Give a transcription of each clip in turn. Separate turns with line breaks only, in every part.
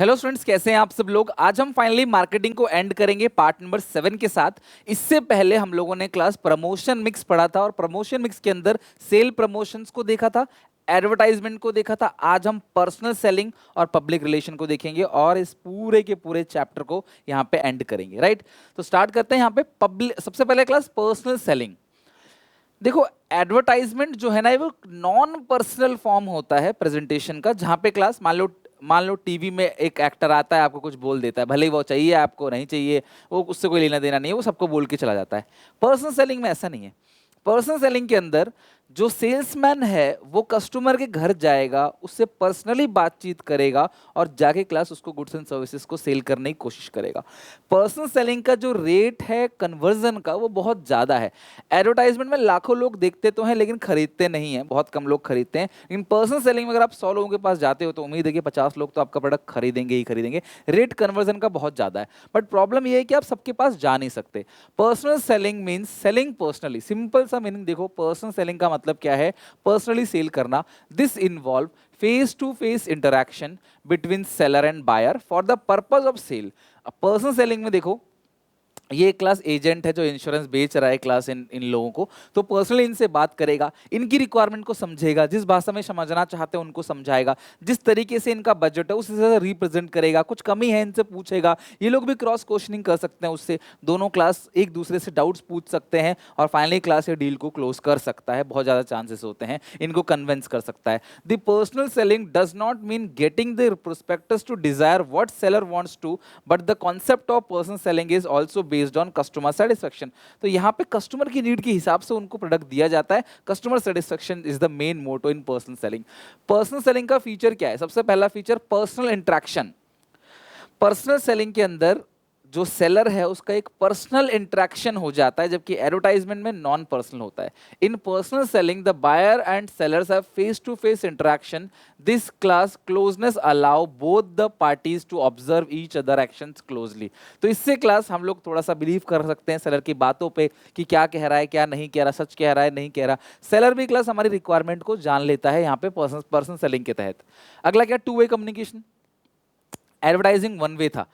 Hello students, कैसे हैं आप सब लोग। आज हम फाइनली मार्केटिंग को एंड करेंगे पार्ट नंबर 7 के साथ। इससे पहले हम लोगों ने क्लास प्रमोशन मिक्स पढ़ा था और प्रमोशन मिक्स के अंदर सेल प्रमोशंस को देखा था, एडवर्टाइजमेंट को देखा था। आज हम पर्सनल सेलिंग और पब्लिक रिलेशन को देखेंगे और इस पूरे के पूरे चैप्टर को यहाँ पे एंड करेंगे। राइट, तो स्टार्ट करते हैं यहाँ पे पब्लिक। सबसे पहले क्लास पर्सनल सेलिंग। देखो, एडवर्टाइजमेंट जो है ना, वो नॉन पर्सनल फॉर्म होता है प्रेजेंटेशन का, जहां पे क्लास मान लो टीवी में एक एक्टर आता है, आपको कुछ बोल देता है, भले ही वो चाहिए आपको नहीं चाहिए, वो उससे कोई लेना देना नहीं है, वो सबको बोल के चला जाता है। पर्सनल सेलिंग में ऐसा नहीं है। पर्सनल सेलिंग के अंदर जो सेल्समैन है वो कस्टमर के घर जाएगा, उससे पर्सनली बातचीत करेगा और जाके क्लास उसको गुड्स एंड सर्विसेज को सेल करने की कोशिश करेगा। पर्सनल सेलिंग का जो रेट है कन्वर्जन का, वो बहुत ज़्यादा है। एडवर्टाइजमेंट में लाखों लोग देखते तो हैं लेकिन खरीदते नहीं हैं, बहुत कम लोग खरीदते हैं। लेकिन पर्सनल सेलिंग में अगर आप 100 लोगों के पास जाते हो तो उम्मीद है कि 50 लोग तो आपका प्रोडक्ट खरीदेंगे ही खरीदेंगे। रेट कन्वर्जन का बहुत ज़्यादा है, बट प्रॉब्लम ये है कि आप सबके पास जा नहीं सकते। Personal selling means selling personally. Simple सा मीनिंग देखो, पर्सनल सेलिंग का मतलब क्या है? पर्सनली सेल करना। This involve face to face interaction between seller and buyer for the purpose of sale. Personal selling में देखो, ये क्लास एजेंट है जो इंश्योरेंस बेच रहा है क्लास इन इन लोगों को, तो पर्सनली इनसे बात करेगा, इनकी रिक्वायरमेंट को समझेगा, जिस भाषा में समझना चाहते हैं उनको समझाएगा, जिस तरीके से इनका बजट है उस हिसाब से रिप्रेजेंट करेगा, कुछ कमी है इनसे पूछेगा। ये लोग भी क्रॉस क्वेश्चनिंग कर सकते हैं उससे, दोनों क्लास एक दूसरे से डाउट्स पूछ सकते हैं और फाइनली क्लास ये डील को क्लोज कर सकता है। बहुत ज़्यादा चांसेस होते हैं, इनको कन्विंस कर सकता है। The personal selling does not mean getting the prospectus to desire what seller wants to, but the concept of personal selling is also based on customer satisfaction. तो यहाँ पे कस्टमर की नीड के हिसाब से उनको प्रोडक्ट दिया जाता है। Customer satisfaction is the main motto in personal selling. Personal selling का फीचर क्या है? सबसे पहला feature personal interaction. Personal selling के अंदर जो सेलर है उसका एक पर्सनल इंटरेक्शन हो जाता है, जबकि एडवर्टाइजमेंट में नॉन पर्सनल होता है। In personal selling the buyer and sellers have face to face interaction. This class closeness allow both the parties to observe each other actions closely. तो इससे क्लास हम लोग थोड़ा सा बिलीव कर सकते हैं सेलर की बातों पे कि क्या कह रहा है, क्या नहीं कह रहा, सच कह रहा है, नहीं कह रहा। सेलर भी क्लास हमारी रिक्वायरमेंट को जान लेता है यहाँ पे पर्सनल सेलिंग के तहत। अगला क्या? To way communication. Advertising one way था।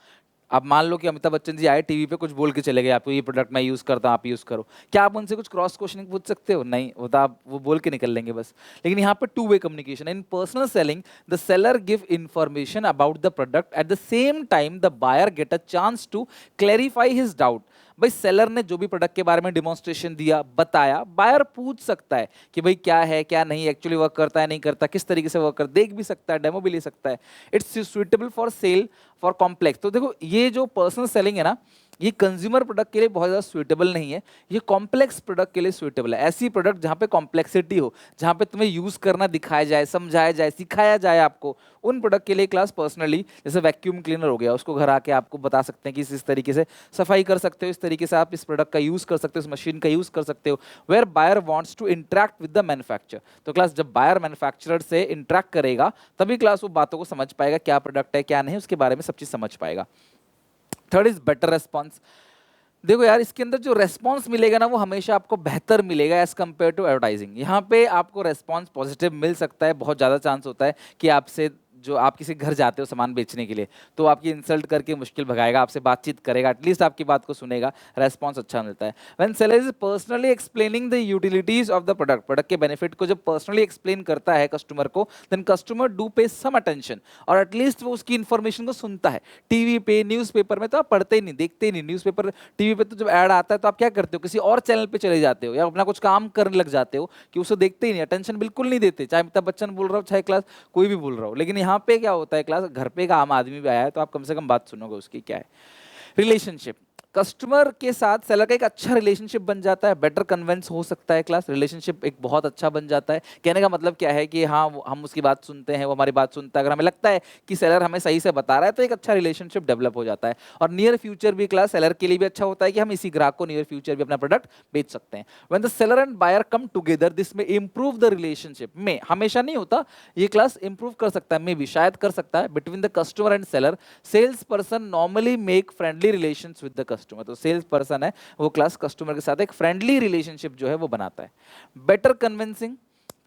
अब मान लो कि अमिताभ बच्चन जी आए टीवी पे, कुछ बोल के चले गए, आपको ये प्रोडक्ट मैं यूज करता हूँ, आप यूज करो। क्या आप उनसे कुछ क्रॉस क्वेश्चनिंग पूछ सकते हो? नहीं, वो तो आप वो बोल के निकल लेंगे बस। लेकिन यहाँ पे two way communication. In personal selling the seller give information about the product, at the same time the buyer get a chance to clarify his doubt. भाई सेलर ने जो भी प्रोडक्ट के बारे में डिमॉन्स्ट्रेशन दिया, बताया, बायर पूछ सकता है कि भाई क्या है, क्या नहीं, एक्चुअली वर्क करता है, नहीं करता, किस तरीके से वर्क कर, देख भी सकता है, डेमो भी ले सकता है। It's suitable for sale for complex. तो देखो, ये जो पर्सनल सेलिंग है ना, ये कंज्यूमर प्रोडक्ट के लिए बहुत ज़्यादा सुइटेबल नहीं है, ये कॉम्प्लेक्स प्रोडक्ट के लिए सुइटेबल है। ऐसी प्रोडक्ट जहाँ पे कॉम्प्लेक्सिटी हो, जहाँ पे तुम्हें यूज़ करना दिखाया जाए, समझाया जाए, सिखाया जाए आपको, उन प्रोडक्ट के लिए क्लास पर्सनली, जैसे वैक्यूम क्लीनर हो गया, उसको घर आके आपको बता सकते हैं कि इस तरीके से सफाई कर सकते हो, इस तरीके से आप इस प्रोडक्ट का यूज़ कर सकते हो, इस मशीन का यूज़ कर सकते हो। Where buyer wants to interact with the manufacture. तो क्लास जब बायर मैन्युफैक्चरर से इंटरेक्ट करेगा तभी क्लास वो बातों को समझ पाएगा, क्या प्रोडक्ट है क्या नहीं, उसके बारे में सब चीज़ समझ पाएगा। Third is better response. देखो यार, इसके अंदर जो रेस्पॉन्स मिलेगा ना, वो हमेशा आपको बेहतर मिलेगा एज कम्पेयर टू एडवर्टाइजिंग। यहाँ पे आपको रेस्पॉन्स पॉजिटिव मिल सकता है, बहुत ज़्यादा चांस होता है कि आपसे जो आप किसी घर जाते हो सामान बेचने के लिए, तो आपकी इंसल्ट करके मुश्किल भगाएगा, आपसे बातचीत करेगा, एटलीस्ट आपकी बात को सुनेगा, रेस्पॉन्स अच्छा मिलता है। When seller is personally explaining the utilities of the product, product के बेनिफिट को जब पर्सनली एक्सप्लेन करता है कस्टमर को, देन कस्टमर डू पे सम अटेंशन, और एटलीस्ट वो उसकी इन्फॉर्मेशन को सुनता है। टीवी पे, न्यूज़पेपर में तो आप पढ़ते ही नहीं, देखते ही नहीं न्यूज़पेपर, टीवी पे तो जब ऐड आता है तो आप क्या करते हो, किसी और चैनल पे चले जाते हो या अपना कुछ काम करने लग जाते हो कि उसे देखते ही नहीं, अटेंशन बिल्कुल नहीं देते, चाहे अमिताभ बच्चन बोल रहा हो, चाहे क्लास कोई भी बोल रहा हो। लेकिन यहाँ पे क्या होता है, क्लास घर पे का आम आदमी भी आया है तो आप कम से कम बात सुनोगे उसकी। क्या है? रिलेशनशिप। कस्टमर के साथ सेलर का एक अच्छा रिलेशनशिप बन जाता है, बेटर कन्विंस हो सकता है क्लास, रिलेशनशिप एक बहुत अच्छा बन जाता है। कहने का मतलब क्या है कि हाँ, हम उसकी बात सुनते हैं, वो हमारी बात सुनता है, अगर हमें लगता है कि सेलर हमें सही से बता रहा है तो एक अच्छा रिलेशनशिप डेवलप हो जाता है। और नियर फ्यूचर भी क्लास सेलर के लिए भी अच्छा होता है कि हम इसी ग्राहक को नियर फ्यूचर भी अपना प्रोडक्ट बेच सकते हैं। When the seller and buyer come together, this may improve the relationship. में हमेशा नहीं होता, ये क्लास इंप्रूव कर सकता है, मे भी शायद कर सकता है, between the customer and seller. Sales person normally make friendly relations with the customer. तो सेल्स पर्सन है वो क्लास कस्टमर के साथ एक फ्रेंडली रिलेशनशिप जो है वो बनाता है। Better convincing.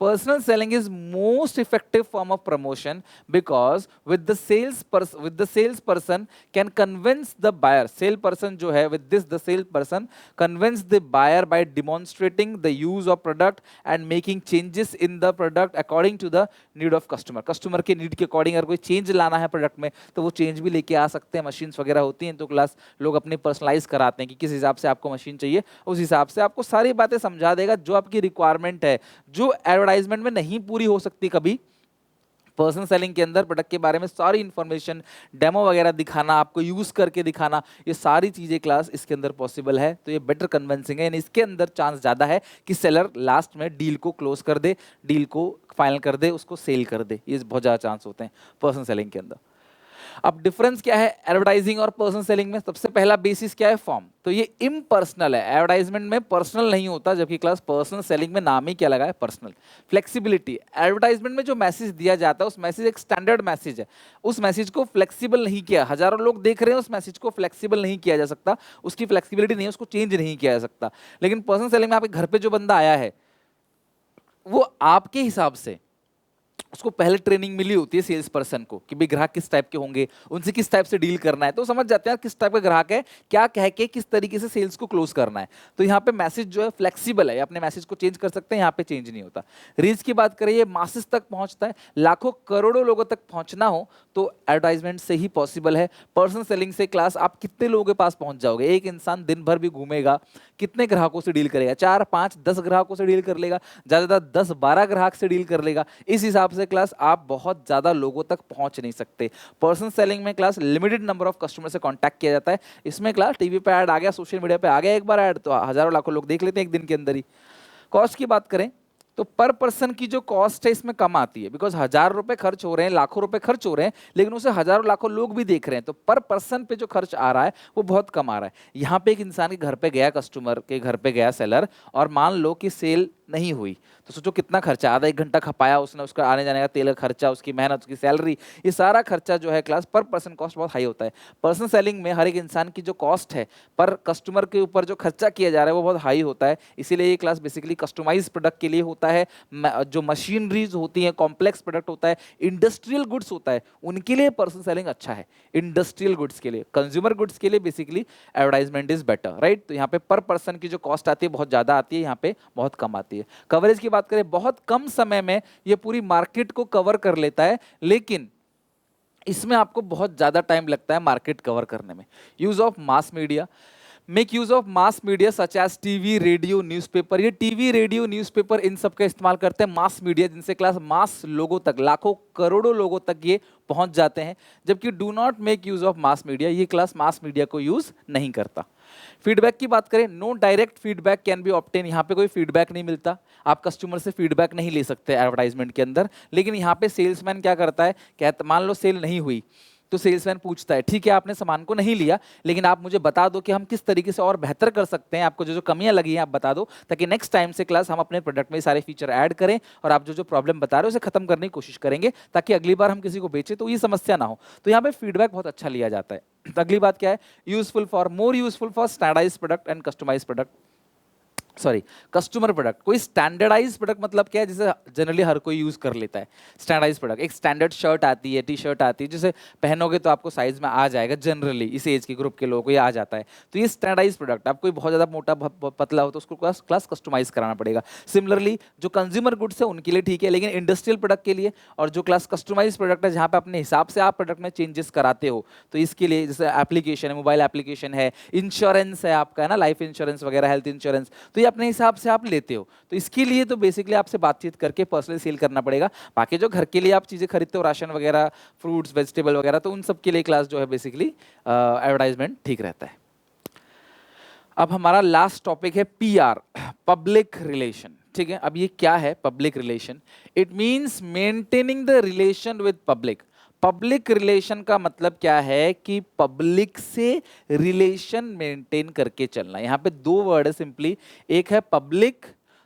Personal selling is most effective form of promotion because with the salesperson can convince the buyer. Salesperson जो है with this the salesperson convince the buyer by demonstrating the use of product and making changes in the product according to the need of customer. Customer के need के according अगर कोई change लाना है product में तो वो change भी लेके आ सकते हैं. machines वगैरह होती हैं तो क्लास लोग अपने personalize कराते हैं कि किस हिसाब से आपको machine चाहिए, उस हिसाब से आपको सारी बातें समझा देगा जो आपकी requirement है, जो एडवर्टाइजमेंट में नहीं पूरी हो सकती कभी. पर्सनल सेलिंग के अंदर प्रोडक्ट के बारे में सारी इंफॉर्मेशन, डेमो वगैरह दिखाना, आपको यूज करके दिखाना, ये सारी चीजें क्लास इसके अंदर पॉसिबल है. तो ये बेटर कन्विंसिंग है, यानी इसके अंदर चांस ज्यादा है कि सेलर लास्ट में डील को क्लोज कर दे, डील को फाइनल कर दे, उसको सेल कर दे. ये बहुत ज्यादा चांस होते हैं पर्सनल सेलिंग के अंदर. अब डिफरेंस क्या है एडवर्टाइजिंग और पर्सनल सेलिंग में? सबसे पहला बेसिस क्या है? फॉर्म. तो ये इम्पर्सनल है, एडवर्टाइजमेंट में पर्सनल नहीं होता, जबकि क्लास पर्सनल सेलिंग में नाम ही क्या लगा है? पर्सनल. फ्लेक्सिबिलिटी, एडवर्टाइजमेंट में जो मैसेज दिया जाता है उस मैसेज एक स्टैंडर्ड मैसेज है, उस मैसेज को फ्लेक्सिबल नहीं किया, हजारों लोग देख रहे हैं, उस मैसेज को फ्लेक्सिबल नहीं किया जा सकता, उसकी फ्लेक्सिबिलिटी नहीं है, उसको चेंज नहीं किया जा सकता. लेकिन पर्सनल सेलिंग में आपके घर पे जो बंदा आया है वो आपके हिसाब से, उसको पहले ट्रेनिंग मिली होती है सेल्स पर्सन को कि भाई ग्राहक किस टाइप के होंगे, उनसे किस टाइप से डील करना है, तो समझ जाते हैं किस टाइप का ग्राहक है, क्या कह के किस तरीके से सेल्स को क्लोज करना है. तो यहाँ पे मैसेज जो है फ्लेक्सिबल है, अपने मैसेज को चेंज कर सकते हैं, यहाँ पे चेंज नहीं होता. रीच की बात करें, ये मासेस तक पहुंचता है, लाखों करोड़ों लोगों तक पहुंचना हो तो एडवर्टाइजमेंट से ही पॉसिबल है. पर्सनल सेलिंग से क्लास आप कितने लोगों के पास पहुंच जाओगे? एक इंसान दिन भर भी घूमेगा, कितने ग्राहकों से डील करेगा? 4, 5, 10 ग्राहकों से डील कर लेगा, ज्यादा 10, 12 ग्राहक से डील कर लेगा. इस हिसाब से क्लास आप बहुत ज्यादा लोगों तक पहुंच नहीं सकते. पर्सनल सेलिंग में class limited number of customer से कांटेक्ट किया जाता है. इसमें क्लास टीवी पे ऐड आ गया, सोशल मीडिया पे आ गया एक बार ऐड, तो हजारों लाखों लोग देख लेते हैं एक दिन के अंदर ही. कॉस्ट की बात करें तो पर पर्सन की जो कॉस्ट है इसमें कम आती है, बिकॉज 1000 रुपए खर्च हो रहे हैं, लाखों रुपए खर्च हो रहे हैं, लेकिन उसे हजारों लाखों लोग भी देख रहे हैं, तो पर पर्सन पे जो खर्च आ रहा है वो बहुत कम आ रहा है. यहाँ पे एक इंसान के घर पे गया, कस्टमर के घर पे गया सेलर, और मान लो कि सेल नहीं हुई, तो सोचो कितना खर्चा, आधा 1 घंटा खपाया उसने, उसका आने जाने का तेल का खर्चा, उसकी मेहनत, उसकी सैलरी, ये सारा खर्चा जो है क्लास पर पर्सन कॉस्ट बहुत हाई होता है. पर्सनल सेलिंग में हर एक इंसान की जो कॉस्ट है पर कस्टमर के ऊपर जो खर्चा किया जा रहा है वो बहुत हाई होता है. इसीलिए ये क्लास बेसिकली कस्टमाइज प्रोडक्ट के लिए होता है. जो मशीनरीज होती हैं, कॉम्प्लेक्स प्रोडक्ट होता है, इंडस्ट्रियल गुड्स होता है, उनके लिए पर्सनल सेलिंग अच्छा है. इंडस्ट्रियल गुड्स के लिए, कंज्यूमर गुड्स के लिए basically advertisement is better, right. तो यहाँ पे पर पर्सन की जो कॉस्ट आती है बहुत ज्यादा आती है, यहाँ पे बहुत कम आती है. कवरेज की बात करें, बहुत कम समय में ये पूरी मार्केट को कवर कर लेता है, लेकिन इसमें आपको बहुत ज्यादा टाइम लगता है मार्केट कवर करने में. Use of mass media, make use of mass media such as TV, radio, newspaper. ये टीवी, रेडियो, न्यूज़पेपर इन सब का इस्तेमाल करते हैं मास मीडिया, जिनसे क्लास मास लोगों तक, लाखों करोड़ों लोगों तक ये पहुंच जाते हैं. जबकि do not make use of mass media, ये क्लास मास मीडिया को यूज नहीं करता. फीडबैक की बात करें, no direct feedback can be obtain. यहाँ पे कोई फीडबैक नहीं मिलता, आप कस्टमर से फीडबैक नहीं ले सकते एडवर्टाइजमेंट के अंदर. लेकिन यहाँ पे सेल्समैन क्या करता है, कहता मान लो सेल नहीं हुई तो सेल्समैन पूछता है ठीक है आपने सामान को नहीं लिया, लेकिन आप मुझे बता दो कि हम किस तरीके से और बेहतर कर सकते हैं, आपको जो जो कमियां लगी हैं आप बता दो, ताकि नेक्स्ट टाइम से क्लास हम अपने प्रोडक्ट में सारे फीचर ऐड करें और आप जो जो प्रॉब्लम बता रहे हो उसे खत्म करने की कोशिश करेंगे, ताकि अगली बार हम किसी को बेचें तो ये समस्या ना हो. तो यहाँ पे फीडबैक बहुत अच्छा लिया जाता है. तो अगली बात क्या है, useful for, more useful for standardize product and customize product, sorry customer product. कोई स्टैंडर्डाइज प्रोडक्ट मतलब क्या है, जिसे जनरली हर कोई यूज कर लेता है. स्टैंडर्डाइज प्रोडक्ट, एक स्टैंडर्ड शर्ट आती है, टी शर्ट आती है, जिसे पहनोगे तो आपको साइज में आ जाएगा, जनरली इस एज के ग्रुप के लोगों को ये आ जाता है. तो ये स्टैंडर्डाइज प्रोडक्ट. आप कोई बहुत ज्यादा मोटा पतला हो तो उसको क्लास कस्टमाइज कराना पड़ेगा. सिमिलरली जो कंज्यूमर गुड्स है उनके लिए ठीक है, लेकिन इंडस्ट्रियल प्रोडक्ट के लिए और जो क्लास कस्टमाइज प्रोडक्ट है जहाँ पे अपने हिसाब से आप प्रोडक्ट में चेंजेस कराते हो, तो इसके लिए जैसे एप्लीकेशन है, मोबाइल एप्लीकेशन है, इंश्योरेंस है आपका, है ना, लाइफ इंश्योरेंस वगैरह, हेल्थ इंश्योरेंस, तो ये अपने हिसाब से आप लेते हो. तो इसके लिए तो बेसिकली आपसे बातचीत करके पर्सनली सेल करना पड़ेगा. बाकी जो घर के लिए आप चीजें खरीदते हो, राशन वगैरह, फ्रूट्स, वेजिटेबल वगैरह, तो उन सब के लिए क्लास जो है बेसिकली एडवर्टाइजमेंट ठीक रहता है. अब हमारा लास्ट टॉपिक है पीआर, पब्लिक रिलेशन. ठीक है, अब ये क्या है public relation? It means maintaining the relation with public. Public relation का मतलब क्या है कि पब्लिक से रिलेशन मेंटेन करके चलना. यहाँ पे 2 वर्ड है सिंपली, एक है पब्लिक,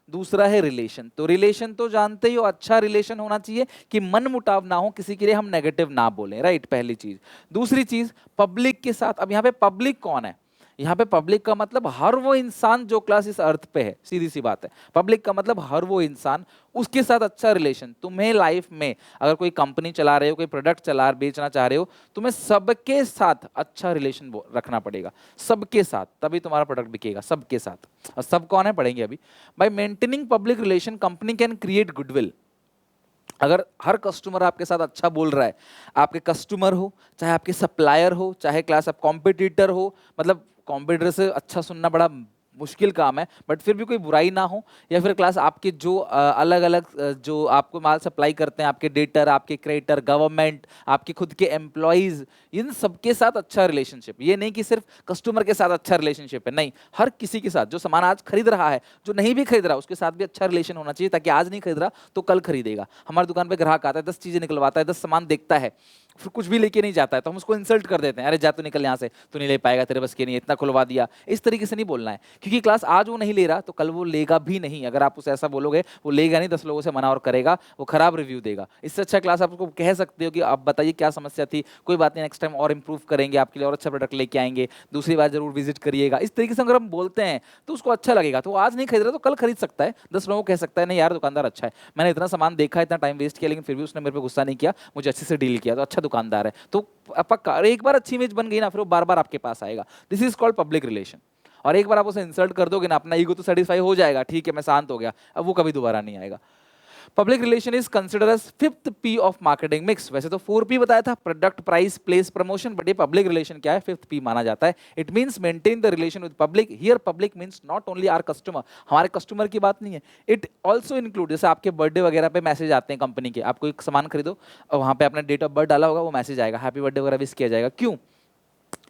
दूसरा है रिलेशन. तो रिलेशन तो जानते ही हो, अच्छा रिलेशन होना चाहिए कि मन मुटाव ना हो, किसी के लिए हम नेगेटिव ना बोलें, राइट, पहली चीज. दूसरी चीज पब्लिक के साथ, अब यहाँ पे पब्लिक कौन है? यहाँ पे पब्लिक का मतलब हर वो इंसान जो क्लास इस अर्थ पे है, सीधी सी बात है। पब्लिक का मतलब हर वो इंसान, उसके साथ अच्छा रिलेशन। तुम्हें लाइफ में अगर कोई कंपनी चला रहे हो, कोई प्रोडक्ट चला बेचना चाह रहे हो, तुम्हें सबके साथ अच्छा रिलेशन रखना पड़ेगा, सबके साथ, तभी तुम्हारा प्रोडक्ट बिकेगा, सबके साथ। और सब कौन है पढ़ेंगे अभी। Bye maintaining public relation company can create goodwill. अगर हर कस्टमर आपके साथ अच्छा बोल रहा है, आपके कस्टमर हो चाहे आपके सप्लायर हो चाहे क्लास आप कॉम्पिटिटर हो, मतलब कॉम्पिटिटर से अच्छा सुनना बड़ा मुश्किल काम है, बट फिर भी कोई बुराई ना हो, या फिर क्लास आपके जो अलग अलग जो आपको माल सप्लाई करते हैं, आपके डेटर, आपके क्रेडिटर, गवर्नमेंट, आपके खुद के एम्प्लॉयज, इन सबके साथ अच्छा रिलेशनशिप। ये नहीं कि सिर्फ कस्टमर के साथ अच्छा रिलेशनशिप है, नहीं, हर किसी के साथ, जो सामान आज खरीद रहा है, जो नहीं भी खरीद रहा उसके साथ भी अच्छा रिलेशन होना चाहिए, ताकि आज नहीं खरीद रहा तो कल खरीदेगा। हमारी दुकान पे ग्राहक आता है, 10 चीजें निकलवाता है, 10 सामान देखता है, फिर कुछ भी लेके नहीं जाता है, तो हम उसको इंसल्ट कर देते हैं, अरे जा तू निकल यहाँ से, तू नहीं ले पाएगा, तेरे बस की नहीं, इतना खुलवा दिया। इस तरीके से नहीं बोलना है, क्योंकि क्लास आज वो नहीं ले रहा तो कल वो लेगा भी नहीं। अगर आप उसे ऐसा बोलोगे, वो लेगा नहीं, 10 लोगों से मना और करेगा, वो खराब रिव्यू देगा। इससे अच्छा क्लास आप उसको कह सकते हो कि आप बताइए क्या समस्या थी, कोई बात नहीं, नेक्स्ट टाइम और इंप्रूव करेंगे, आपके लिए और अच्छा प्रोडक्ट लेके आएंगे, दूसरी बार जरूर विजिट करिएगा। इस तरीके से अगर हम बोलते हैं तो उसको अच्छा लगेगा, तो वो आज नहीं खरीद रहा तो कल खरीद सकता है, 10 लोगों को कह सकता है नहीं यार दुकानदार अच्छा है, मैंने इतना सामान देखा, इतना टाइम वेस्ट किया, लेकिन फिर भी उसने मेरे पे गुस्सा नहीं किया, मुझे अच्छे से डील किया, तो अच्छा दुकानदार है। तो पक्का एक बार अच्छी इमेज बन गई ना, फिर वो बार बार आपके पास आएगा। This is called public relation. और एक बार आप उसे इंसल्ट कर दोगे ना, अपना ईगो तो सेटिस्फाई हो जाएगा, ठीक है मैं शांत हो गया, अब वो कभी दोबारा नहीं आएगा। Public relation is consider as 5th P of marketing mix. वैसे तो 4P बताया था, product, price, place, promotion, but ये पब्लिक रिलेशन क्या है, 5th P माना जाता है। It means maintain the relation with public. Here public means not only our customer, हमारे कस्टमर की बात नहीं है, इट ऑल्सो इंक्लूड, जैसे आपके बर्थडे वगैरह पे मैसेज आते हैं कंपनी के, आप कोई सामान खरीदो और वहां पे अपना डेट ऑफ बर्थ डाला होगा, वो मैसेज आएगा, हैप्पी बर्थडे वगैरह विश किया जाएगा, क्यों,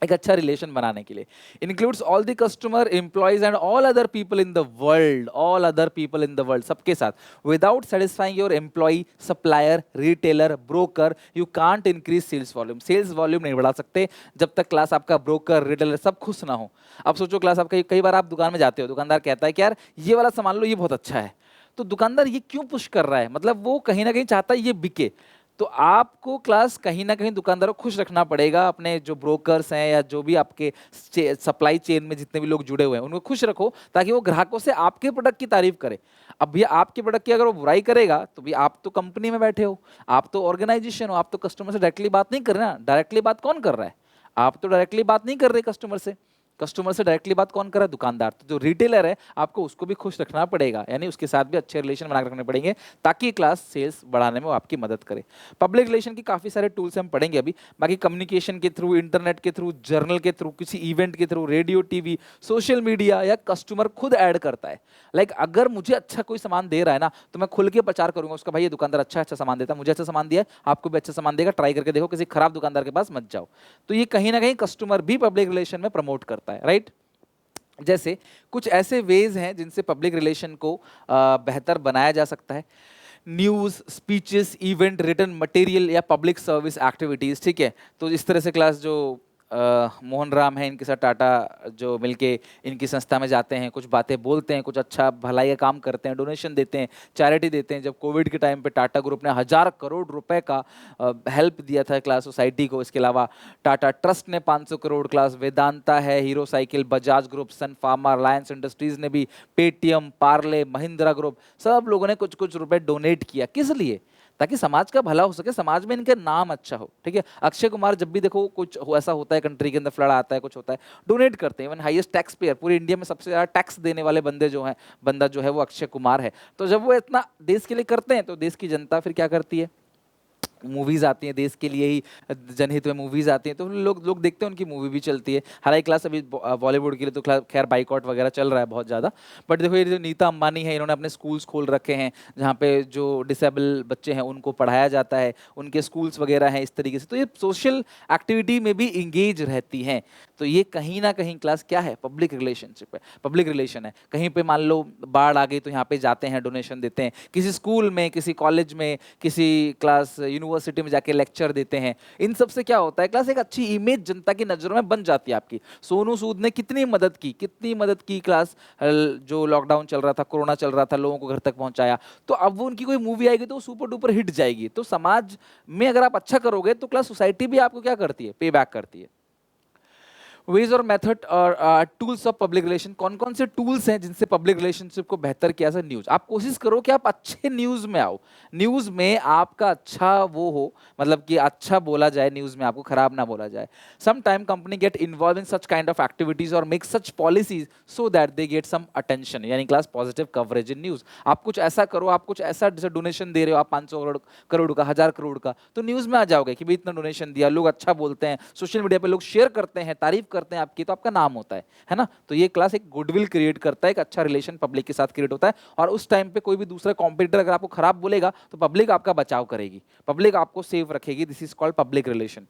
एक अच्छा रिलेशन बनाने के लिए। Includes all the customer, employees and all other people in the world, all other people in the world, सबके साथ। Without satisfying your employ, supplier, retailer, broker, you can't increase sales volume. Sales volume नहीं बढ़ा सकते जब तक class आपका broker, retailer सब खुश ना हो। अब सोचो क्लास आपका, कई बार आप दुकान में जाते हो, दुकानदार कहता है कि यार ये वाला सामान लो, ये बहुत अच्छा है, तो दुकानदार ये क्यों पुश कर रहा है, मतलब वो कहीं ना कहीं चाहता है ये बिके। तो आपको क्लास कहीं ना कहीं दुकानदारों को खुश रखना पड़ेगा, अपने जो ब्रोकर्स हैं या जो भी आपके सप्लाई चेन में जितने भी लोग जुड़े हुए हैं उनको खुश रखो, ताकि वो ग्राहकों से आपके प्रोडक्ट की तारीफ करे। अब भैया आपके प्रोडक्ट की अगर वो बुराई करेगा तो भी आप तो कंपनी में बैठे हो, आप तो ऑर्गेनाइजेशन हो, आप तो कस्टमर से डायरेक्टली बात नहीं कर रहे ना। डायरेक्टली बात कौन कर रहा है, आप तो डायरेक्टली बात नहीं कर रहे कस्टमर से। कस्टमर से डायरेक्टली बात कौन कर रहा है, दुकानदार। तो जो रिटेलर है आपको उसको भी खुश रखना पड़ेगा, यानी उसके साथ भी अच्छे रिलेशन बना रखने पड़ेंगे, ताकि क्लास सेल्स बढ़ाने में वो आपकी मदद करे। पब्लिक रिलेशन की काफी सारे टूल्स हम पढ़ेंगे अभी, बाकी कम्युनिकेशन के थ्रू, इंटरनेट के थ्रू, जर्नल के थ्रू, किसी इवेंट के through, radio, TV, social media, या कस्टमर खुद ऐड करता है। लाइक अगर मुझे अच्छा कोई सामान दे रहा है ना, तो मैं खुल के प्रचार करूंगा उसका, भाई ये दुकानदार अच्छा अच्छा सामान देता है, मुझे अच्छा सामान दिया है, आपको भी अच्छा सामान देगा, ट्राई करके देखो, किसी खराब दुकानदार के पास मत जाओ। तो ये कहीं ना कहीं कस्टमर भी पब्लिक रिलेशन में प्रमोट करता है, राइट। जैसे कुछ ऐसे वेज हैं जिनसे पब्लिक रिलेशन को बेहतर बनाया जा सकता है। News, speeches, event, written material या पब्लिक सर्विस एक्टिविटीज़, ठीक है। तो इस तरह से क्लास जो मोहन राम है, इनके साथ टाटा जो मिलके इनकी संस्था में जाते हैं, कुछ बातें बोलते हैं, कुछ अच्छा भलाई का काम करते हैं, डोनेशन देते हैं, चैरिटी देते हैं। जब कोविड के टाइम पे टाटा ग्रुप ने 1000 करोड़ रुपए का हेल्प दिया था क्लास सोसाइटी को। इसके अलावा टाटा ट्रस्ट ने 500 करोड़, क्लास वेदांता है, हीरो साइकिल, बजाज ग्रुप, सन फार्मा, रिलायंस इंडस्ट्रीज ने भी, पेटीएम, पार्ले, महिंद्रा ग्रुप, सब लोगों ने कुछ कुछ रुपए डोनेट किया। किस लिए, ताकि समाज का भला हो सके, समाज में इनका नाम अच्छा हो, ठीक है। अक्षय कुमार जब भी देखो कुछ ऐसा होता है, कंट्री के अंदर फ्लड आता है, कुछ होता है, डोनेट करते हैं। इवन हाईएस्ट टैक्स पेयर, पूरे इंडिया में सबसे ज्यादा टैक्स देने वाले बंदा जो है वो अक्षय कुमार है। तो जब वो इतना देश के लिए करते हैं, तो देश की जनता फिर क्या करती है, मूवीज आती हैं देश के लिए ही, जनहित में मूवीज आती हैं, तो लोग लोग देखते हैं, उनकी मूवी भी चलती है। हालांकि क्लास अभी बॉलीवुड के लिए तो खैर बाइकआउट वगैरह चल रहा है बहुत ज़्यादा, बट देखो ये जो नीता अंबानी है, इन्होंने अपने स्कूल्स खोल रखे हैं, जहाँ पे जो डिसेबल बच्चे हैं उनको पढ़ाया जाता है, उनके स्कूल्स वगैरह हैं इस तरीके से। तो ये सोशल एक्टिविटी में भी इंगेज रहती हैं। तो ये कहीं ना कहीं क्लास क्या है, पब्लिक रिलेशनशिप है, पब्लिक रिलेशन है। कहीं पे मान लो बाढ़ आ गई तो यहाँ पे जाते हैं, डोनेशन देते हैं, किसी स्कूल में, किसी कॉलेज में, किसी क्लास यूनिवर्सिटी में जाके लेक्चर देते हैं। इन सब से क्या होता है, क्लास एक अच्छी इमेज जनता की नजरों में बन जाती है आपकी। सोनू सूद ने कितनी मदद की क्लास, जो लॉकडाउन चल रहा था, कोरोना चल रहा था, लोगों को घर तक पहुंचाया। तो अब वो उनकी कोई मूवी आएगी तो सुपर डुपर हिट जाएगी। तो समाज में अगर आप अच्छा करोगे तो क्लास सोसाइटी भी आपको क्या करती है, पे बैक करती है। वेज और मेथड और टूल्स ऑफ पब्लिक रिलेशन, कौन कौन से टूल्स हैं जिनसे पब्लिक रिलेशनशिप को बेहतर किया जा न्यूज। आप कोशिश करो कि आप अच्छे न्यूज में आओ, न्यूज में आपका अच्छा वो हो, मतलब कि अच्छा बोला जाए न्यूज में, आपको खराब ना बोला जाए। Some time company get involve in such kind of activities और make such policies so that they get some attention, यानी class positive coverage in news. आप कुछ ऐसा करो, आप कुछ ऐसा जैसे डोनेशन दे रहे हो आप 500 करोड़ का, 1000 करोड़ का, तो न्यूज में आ जाओगे कि भाई इतना डोनेशन दिया, लोग अच्छा बोलते हैं, सोशल मीडिया पे लोग शेयर करते हैं, तारीफ करते हैं आपकी, तो आपका नाम होता है ना। तो ये क्लास एक गुडविल क्रिएट करता है, एक अच्छा रिलेशन पब्लिक के साथ क्रिएट होता है। और उस टाइम पे कोई भी दूसरा कॉम्पिटिटर अगर आपको खराब बोलेगा तो पब्लिक आपका बचाव करेगी, पब्लिक आपको सेफ रखेगी। This is called public relation.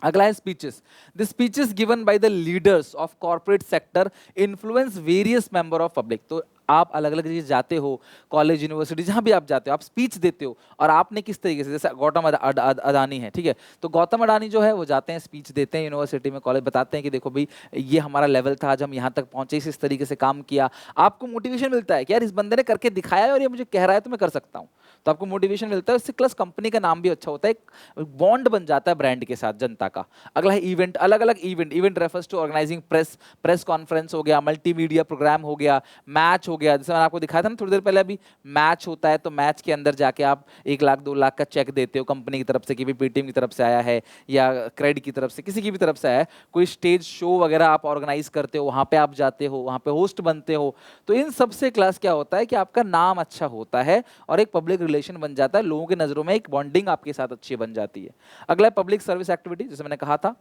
अगला है speeches. The speeches given by the leaders of corporate sector influence various member of public. तो आप अलग अलग जगह जाते हो, कॉलेज यूनिवर्सिटी जहां भी आप जाते हो, आप स्पीच देते हो, और आपने किस तरीके से, जैसे गौतम अडानी है, ठीक है, तो गौतम अडानी जो है वो जाते हैं स्पीच देते हैं यूनिवर्सिटी में, कॉलेज, बताते हैं कि देखो भाई ये हमारा लेवल था, आज हम यहाँ तक पहुंचे, इस तरीके से काम किया। आपको मोटिवेशन मिलता है कि यार इस बंदे ने करके दिखाया है और ये मुझे कह रहा है तो मैं कर सकता हूँ, तो आपको मोटिवेशन मिलता है। उससे प्लस कंपनी का नाम भी अच्छा होता है, एक बॉन्ड बन जाता है ब्रांड के साथ जनता का। अगला है इवेंट, अलग अलग event. Event refers to organizing press conference हो गया, मल्टीमीडिया प्रोग्राम हो गया, मैच हो गया। जैसे मैंने आपको दिखाया था ना थोड़ी देर पहले, अभी मैच होता है तो मैच के अंदर जाके आप 1 लाख 2 लाख का चेक देते हो कंपनी की तरफ से कि भाई पेटीएम की तरफ से आया है या क्रेडिट की तरफ से, किसी की भी तरफ से आया है। कोई स्टेज शो वगैरह आप ऑर्गेनाइज करते हो, वहां पे आप जाते हो, वहां पे होस्ट बनते हो। तो इन सबसे क्लास क्या होता है कि आपका नाम अच्छा होता है और एक पब्लिक रिलेशन बन जाता है, लोगों की नजरों में एक बॉन्डिंग आपके साथ अच्छी बन जाती है। अगला है पब्लिक सर्विस एक्टिविटी, जैसे मैंने कहा था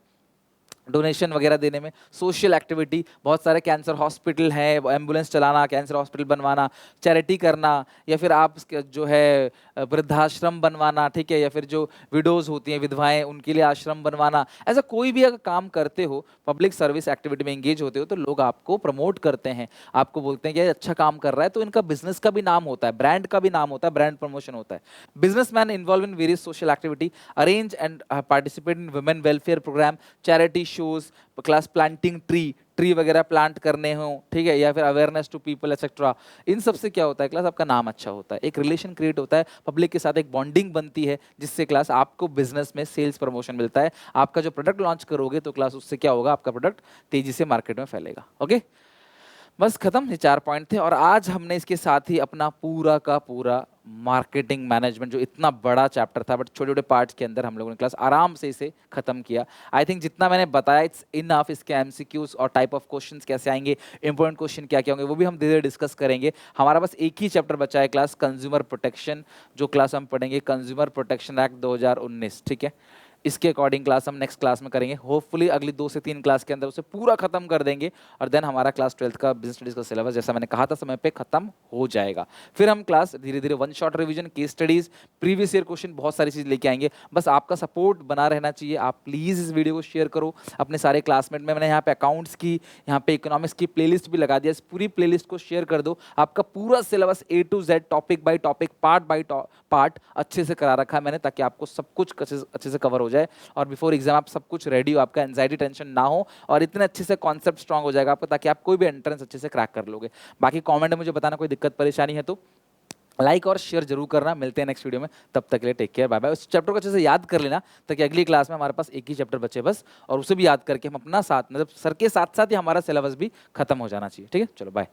डोनेशन वगैरह देने में। सोशल एक्टिविटी, बहुत सारे कैंसर हॉस्पिटल हैं, एम्बुलेंस चलाना, कैंसर हॉस्पिटल बनवाना, चैरिटी करना, या फिर आप जो है वृद्धाश्रम बनवाना, ठीक है, या फिर जो विडोज होती हैं विधवाएं उनके लिए आश्रम बनवाना। ऐसा कोई भी अगर काम करते हो, पब्लिक सर्विस एक्टिविटी में एंगेज होते हो, तो लोग आपको प्रमोट करते हैं, आपको बोलते हैं कि ये अच्छा काम कर रहा है, तो इनका बिजनेस का भी नाम होता है, ब्रांड का भी नाम होता है, ब्रांड प्रमोशन होता है। Businessman involve in various social activity, arrange and participate in women welfare program, charity shows, class planting tree वगैरह प्लांट करने हो, ठीक है, या फिर अवेयरनेस टू पीपल एक्सेट्रा। इन सब से क्या होता है क्लास, आपका नाम अच्छा होता है, एक रिलेशन क्रिएट होता है, पब्लिक के साथ एक बॉन्डिंग बनती है, जिससे क्लास आपको बिजनेस में सेल्स प्रमोशन मिलता है। आपका जो प्रोडक्ट लॉन्च करोगे तो क्लास उससे क्या होगा, आपका प्रोडक्ट तेजी से मार्केट में फैलेगा। ओके, बस खत्म, ये 4 पॉइंट थे। और आज हमने इसके साथ ही अपना पूरा का पूरा मार्केटिंग मैनेजमेंट, जो इतना बड़ा चैप्टर था बट छोटे छोटे पार्ट्स के अंदर हम लोगों ने क्लास आराम से इसे खत्म किया। आई थिंक जितना मैंने बताया इट्स इनफ। इसके एमसीक्यूज और टाइप ऑफ क्वेश्चंस कैसे आएंगे, इंपॉर्टेंट क्वेश्चन क्या क्या होंगे, वो भी हम धीरे धीरे डिस्कस करेंगे। हमारा बस एक ही चैप्टर बचा है क्लास, कंज्यूमर प्रोटेक्शन, जो क्लास हम पढ़ेंगे कंज्यूमर प्रोटेक्शन एक्ट 2019, ठीक है। इसके अकॉर्डिंग क्लास हम नेक्स्ट क्लास में करेंगे। होपफुली अगली 2 से 3 क्लास के अंदर उसे पूरा खत्म कर देंगे, और देन हमारा क्लास 12th का बिजनेस स्टडीज का सिलेबस, जैसा मैंने कहा था, समय पे खत्म हो जाएगा। फिर हम क्लास धीरे धीरे 1 shot revision, case studies, previous year question, बहुत सारी चीज लेके आएंगे। बस आपका सपोर्ट बना रहना चाहिए। आप प्लीज इस वीडियो को शेयर करो अपने सारे क्लासमेट में। मैंने यहाँ पे अकाउंट्स की, यहाँ पे इकोनॉमिक्स की प्लेलिस्ट भी लगा दिया, इस पूरी प्लेलिस्ट को शेयर कर दो। आपका पूरा syllabus A to Z, topic by topic, part by part अच्छे से करा रखा है मैंने, ताकि आपको सब कुछ अच्छे से कवर हो जाए और बिफोर एग्जाम आप सब कुछ रेडी हो, आपका एंजाइटी टेंशन ना हो, और इतने अच्छे से कॉन्सेप्ट स्ट्रांग हो जाएगा आपको, ताकि आप कोई भी एंट्रेंस अच्छे से क्रैक कर लोगे। बाकी कमेंट में मुझे बताना कोई दिक्कत परेशानी है तो लाइक और शेयर जरूर करना। मिलते हैं नेक्स्ट वीडियो में, तब तक के लिए टेक केयर, बाय बाय। उस चैप्टर को अच्छे से याद कर लेना, ताकि अगली क्लास में हमारे पास एक ही चैप्टर बचे बस, और उसे भी याद करके हम अपना साथ, मतलब सर के साथ साथ ही हमारा सिलेबस भी खत्म हो जाना चाहिए। ठीक है, चलो बाय।